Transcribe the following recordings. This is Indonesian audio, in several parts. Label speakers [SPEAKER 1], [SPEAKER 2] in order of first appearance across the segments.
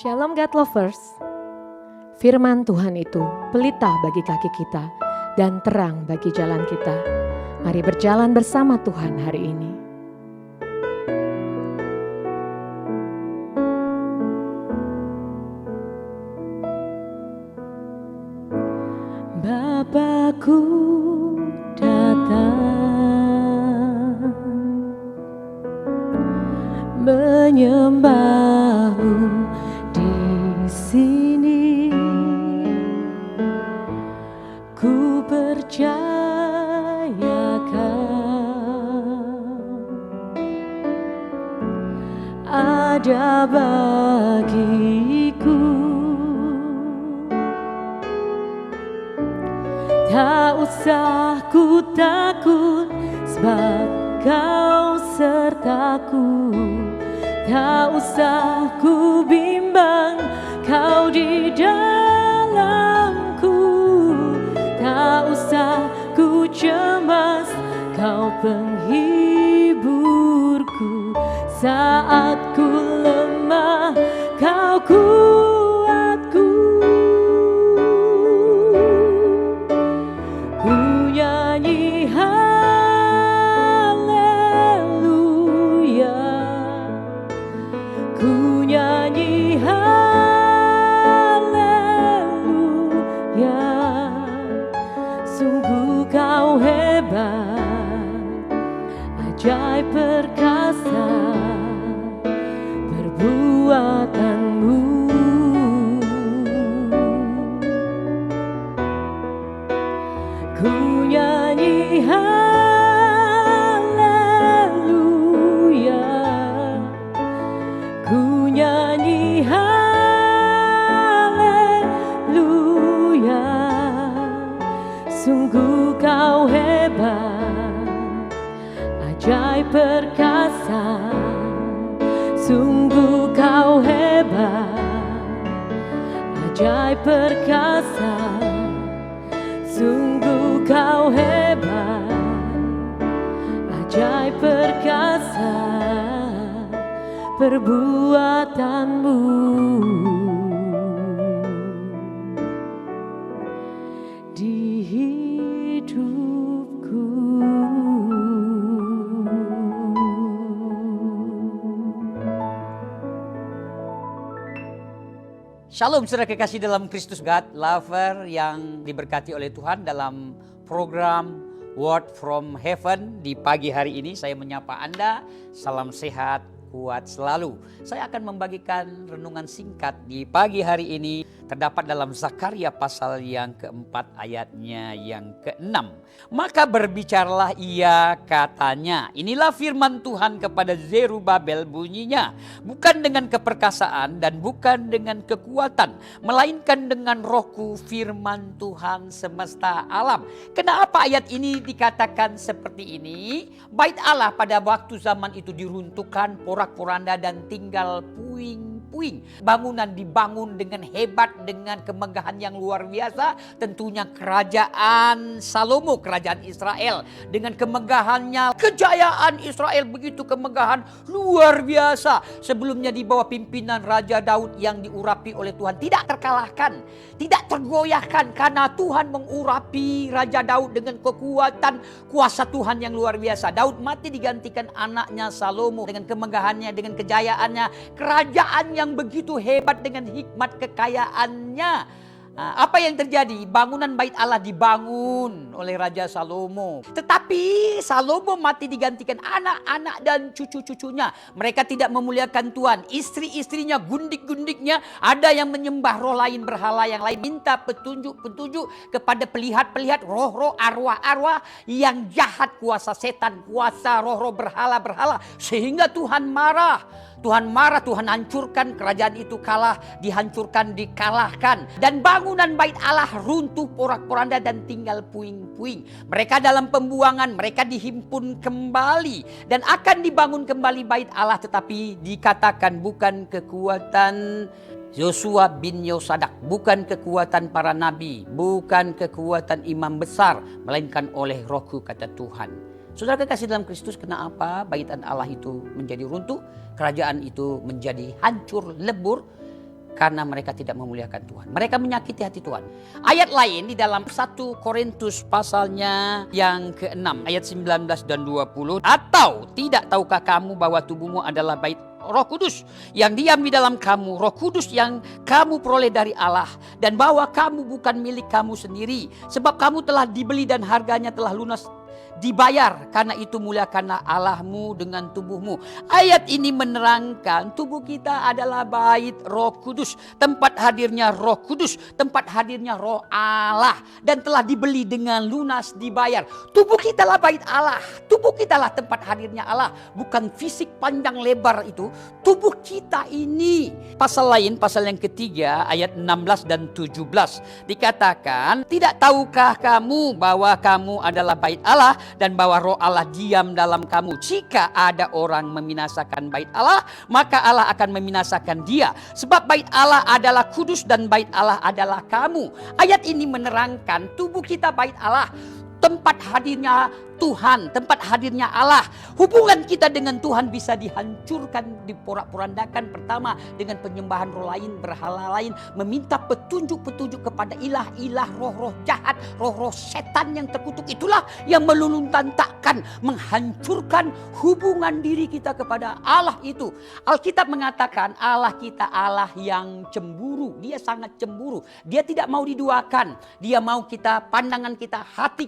[SPEAKER 1] Shalom God Lovers. Firman Tuhan itu pelita bagi kaki kita dan terang bagi jalan kita. Mari berjalan bersama Tuhan hari ini. Bapakku datang menyembahmu di sini. Ku percaya Kau ada bagiku. Tak usah ku takut, sebab Kau sertaku. Tak usah ku bimbang, Kau di dalamku. Tak usah ku cemas, Kau penghiburku. Saat ku lemah, Kau kuatku. Ku nyanyi haleluya, ku nyanyi haleluya. Sungguh Kau hebat, ajaib perkasa perbuatanmu. Ku nyanyi haleluya, ku nyanyi haleluya. Sungguh Kau hebat, ajaib perkasa. Sungguh Kau hebat, ajaib perkasa. Sungguh Kau hebat, ajaib perkasa perbuatanmu. Di hidupku.
[SPEAKER 2] Shalom saudara kekasih dalam Kristus, God Lover yang diberkati oleh Tuhan. Dalam program Word from Heaven di pagi hari ini saya menyapa Anda. Salam sehat, kuat selalu. Saya akan membagikan renungan singkat di pagi hari ini. Terdapat dalam Zakaria pasal yang keempat ayatnya yang keenam. Maka berbicaralah ia, katanya, inilah firman Tuhan kepada Zerubabel, bunyinya, bukan dengan keperkasaan dan bukan dengan kekuatan, melainkan dengan rohku, firman Tuhan semesta alam. Kenapa ayat ini dikatakan seperti ini? Bait Allah pada waktu zaman itu diruntuhkan, porak-poranda dan tinggal puing-puing. Bangunan dibangun dengan hebat, dengan kemegahan yang luar biasa. Tentunya kerajaan Salomo, kerajaan Israel, dengan kemegahannya, kejayaan Israel begitu kemegahan luar biasa. Sebelumnya di bawah pimpinan Raja Daud yang diurapi oleh Tuhan, tidak terkalahkan, tidak tergoyahkan, karena Tuhan mengurapi Raja Daud dengan kekuatan kuasa Tuhan yang luar biasa. Daud mati digantikan anaknya Salomo dengan kemegahannya, dengan kejayaannya, kerajaan yang begitu hebat dengan hikmat kekayaannya. Apa yang terjadi? Bangunan bait Allah dibangun oleh Raja Salomo. Tetapi Salomo mati digantikan anak-anak dan cucu-cucunya. Mereka tidak memuliakan Tuhan. Istri-istrinya, gundik-gundiknya, ada yang menyembah roh lain, berhala yang lain. Minta petunjuk-petunjuk kepada pelihat-pelihat, roh-roh, arwah-arwah yang jahat, kuasa setan, kuasa roh-roh berhala-berhala. Sehingga Tuhan marah. Tuhan marah, Tuhan hancurkan, kerajaan itu kalah, dihancurkan, dikalahkan. Dan bangunan bait Allah runtuh, porak-poranda dan tinggal puing-puing. Mereka dalam pembuangan, mereka dihimpun kembali. Dan akan dibangun kembali bait Allah, tetapi dikatakan bukan kekuatan Yosua bin Yosadak, bukan kekuatan para nabi, bukan kekuatan imam besar, melainkan oleh Rohku, kata Tuhan. Saudara kekasih dalam Kristus, kenapa baitan Allah itu menjadi runtuh, kerajaan itu menjadi hancur lebur? karena mereka tidak memuliakan Tuhan. Mereka menyakiti hati Tuhan. Ayat lain di dalam 1 Korintus pasalnya yang ke-6 ayat 19 dan 20. Atau tidak tahukah kamu bahwa tubuhmu adalah bait Roh Kudus yang diam di dalam kamu, Roh Kudus yang kamu peroleh dari Allah, dan bahwa kamu bukan milik kamu sendiri, sebab kamu telah dibeli dan harganya telah lunas dibayar. Karena itu muliakanlah Allahmu dengan tubuhmu. Ayat ini menerangkan tubuh kita adalah bait Roh Kudus, tempat hadirnya Roh Kudus, tempat hadirnya Roh Allah, dan telah dibeli dengan lunas dibayar. Tubuh kita lah bait Allah, tubuh kita lah tempat hadirnya Allah, bukan fisik panjang lebar itu. Tubuh kita ini. Pasal lain, pasal yang ketiga ayat 16 dan 17 dikatakan, tidak tahukah kamu bahwa kamu adalah bait Allah dan bahwa Roh Allah diam dalam kamu. Jika ada orang membinasakan bait Allah, maka Allah akan membinasakan dia. Sebab bait Allah adalah kudus dan bait Allah adalah kamu. Ayat ini menerangkan tubuh kita bait Allah, tempat hadirnya Tuhan, tempat hadirnya Allah. Hubungan kita dengan Tuhan bisa dihancurkan, diporak-porandakan. Pertama dengan penyembahan roh lain, berhala lain, meminta petunjuk-petunjuk kepada ilah-ilah, roh-roh jahat, roh-roh setan yang terkutuk. Itulah yang meluluntantangkan, menghancurkan hubungan diri kita kepada Allah itu. Alkitab mengatakan Allah kita Allah yang cemburu. Dia sangat cemburu. Dia tidak mau diduakan. Dia mau kita, pandangan kita, hati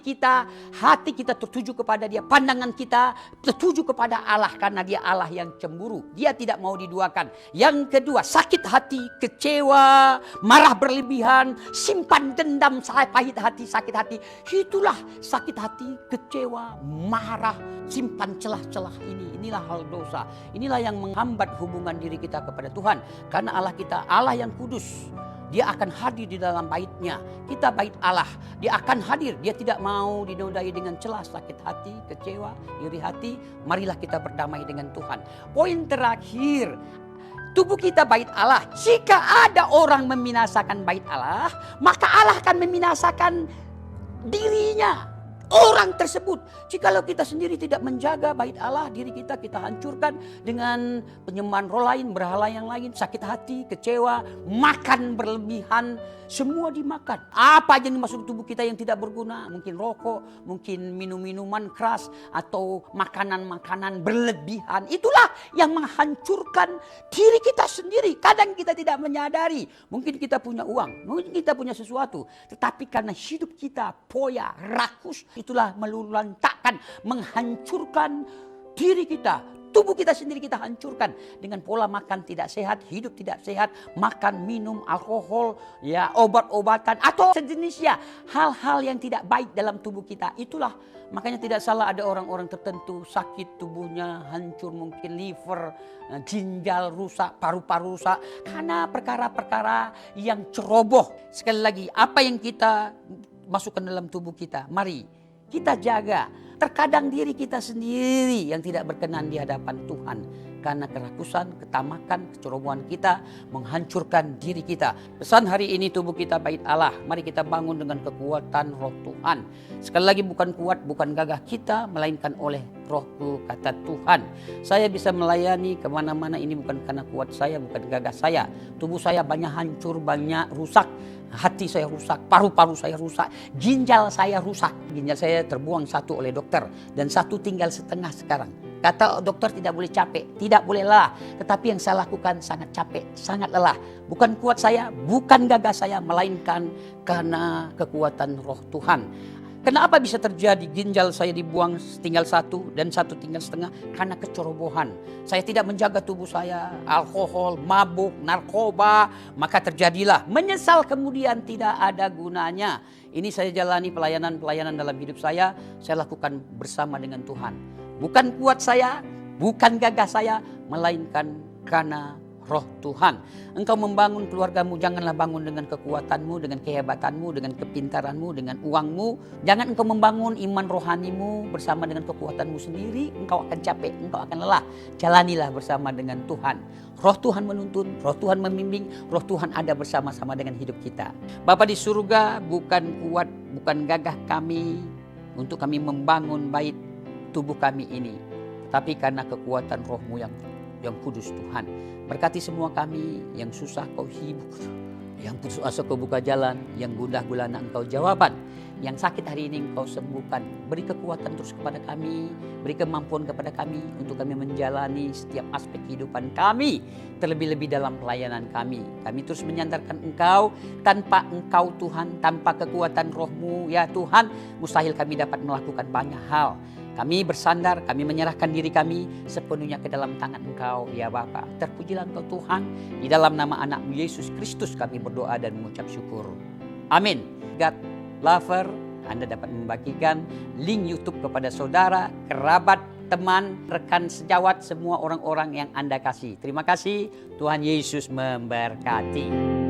[SPEAKER 2] kita tertuju kepada dia, pandangan kita tertuju kepada Allah, karena dia Allah yang cemburu. Dia tidak mau diduakan. Yang kedua, sakit hati, kecewa, marah berlebihan, simpan dendam, pahit hati, sakit hati. Itulah sakit hati, kecewa, marah, simpan celah-celah ini. Inilah hal dosa. Inilah yang menghambat hubungan diri kita kepada Tuhan. Karena Allah kita Allah yang kudus. Dia akan hadir di dalam baitnya. Kita bait Allah. Dia akan hadir. Dia tidak mau dinodai dengan celah, sakit hati, kecewa, iri hati. Marilah kita berdamai dengan Tuhan. Poin terakhir, tubuh kita bait Allah. Jika ada orang membinasakan bait Allah, maka Allah akan membinasakan dirinya, orang tersebut. Jikalau kita sendiri tidak menjaga bait Allah, diri kita hancurkan dengan penyembahan roh lain, berhala yang lain, sakit hati, kecewa, makan berlebihan, semua dimakan. Apa aja yang masuk tubuh kita yang tidak berguna, mungkin rokok, mungkin minum-minuman keras, atau makanan-makanan berlebihan. Itulah yang menghancurkan diri kita sendiri. Kadang kita tidak menyadari, mungkin kita punya uang, mungkin kita punya sesuatu, tetapi karena hidup kita poya, rakus, itulah meluluntangkan, menghancurkan diri kita. Tubuh kita sendiri kita hancurkan dengan pola makan tidak sehat, hidup tidak sehat, makan, minum, alkohol, ya obat-obatan atau sejenisnya, hal-hal yang tidak baik dalam tubuh kita. Itulah makanya tidak salah ada orang-orang tertentu sakit tubuhnya, hancur, mungkin liver, ginjal rusak, paru-paru rusak karena perkara-perkara yang ceroboh. Sekali lagi, apa yang kita masukkan dalam tubuh kita, mari kita jaga. Terkadang diri kita sendiri yang tidak berkenan di hadapan Tuhan. Karena kerakusan, ketamakan, kecerobohan kita menghancurkan diri kita. Pesan hari ini, tubuh kita bait Allah. Mari kita bangun dengan kekuatan roh Tuhan. Sekali lagi, bukan kuat, bukan gagah kita, melainkan oleh rohku, kata Tuhan. Saya bisa melayani kemana-mana ini bukan karena kuat saya, bukan gagah saya. Tubuh saya banyak hancur, banyak rusak. Hati saya rusak, paru-paru saya rusak, ginjal saya rusak. Ginjal saya terbuang satu oleh dokter dan satu tinggal setengah sekarang. Kata dokter tidak boleh capek, tidak boleh lelah. Tetapi yang saya lakukan sangat capek, sangat lelah. Bukan kuat saya, bukan gagah saya, melainkan karena kekuatan roh Tuhan. Kenapa bisa terjadi ginjal saya dibuang tinggal satu dan satu tinggal setengah? Karena kecerobohan. Saya tidak menjaga tubuh saya, alkohol, mabuk, narkoba, maka terjadilah menyesal kemudian tidak ada gunanya. Ini saya jalani pelayanan dalam hidup saya lakukan bersama dengan Tuhan. Bukan kuat saya, bukan gagah saya, melainkan karena roh Tuhan. Engkau membangun keluargamu, janganlah bangun dengan kekuatanmu, dengan kehebatanmu, dengan kepintaranmu, dengan uangmu. Jangan engkau membangun iman rohanimu bersama dengan kekuatanmu sendiri. Engkau akan capek, engkau akan lelah. Jalanilah bersama dengan Tuhan. Roh Tuhan menuntun, roh Tuhan membimbing, roh Tuhan ada bersama-sama dengan hidup kita. Bapa di surga, bukan kuat, bukan gagah kami untuk kami membangun bait tubuh kami ini, tapi karena kekuatan rohmu yang yang kudus Tuhan. Berkati semua kami yang susah Kau hibur, yang putus asa Kau buka jalan, yang gundah gulana Engkau jawaban, yang sakit hari ini Engkau sembuhkan. Beri kekuatan terus kepada kami, beri kemampuan kepada kami untuk kami menjalani setiap aspek kehidupan kami, terlebih-lebih dalam pelayanan kami. Kami terus menyandarkan Engkau. Tanpa Engkau Tuhan, tanpa kekuatan Roh-Mu ya Tuhan, mustahil kami dapat melakukan banyak hal. Kami bersandar, kami menyerahkan diri kami sepenuhnya ke dalam tangan Engkau ya Bapa. Terpujilah Engkau Tuhan, di dalam nama anak-Mu Yesus Kristus kami berdoa dan mengucap syukur. Amin. God Lover, Anda dapat membagikan link YouTube kepada saudara, kerabat, teman, rekan sejawat, semua orang-orang yang Anda kasih. Terima kasih, Tuhan Yesus memberkati.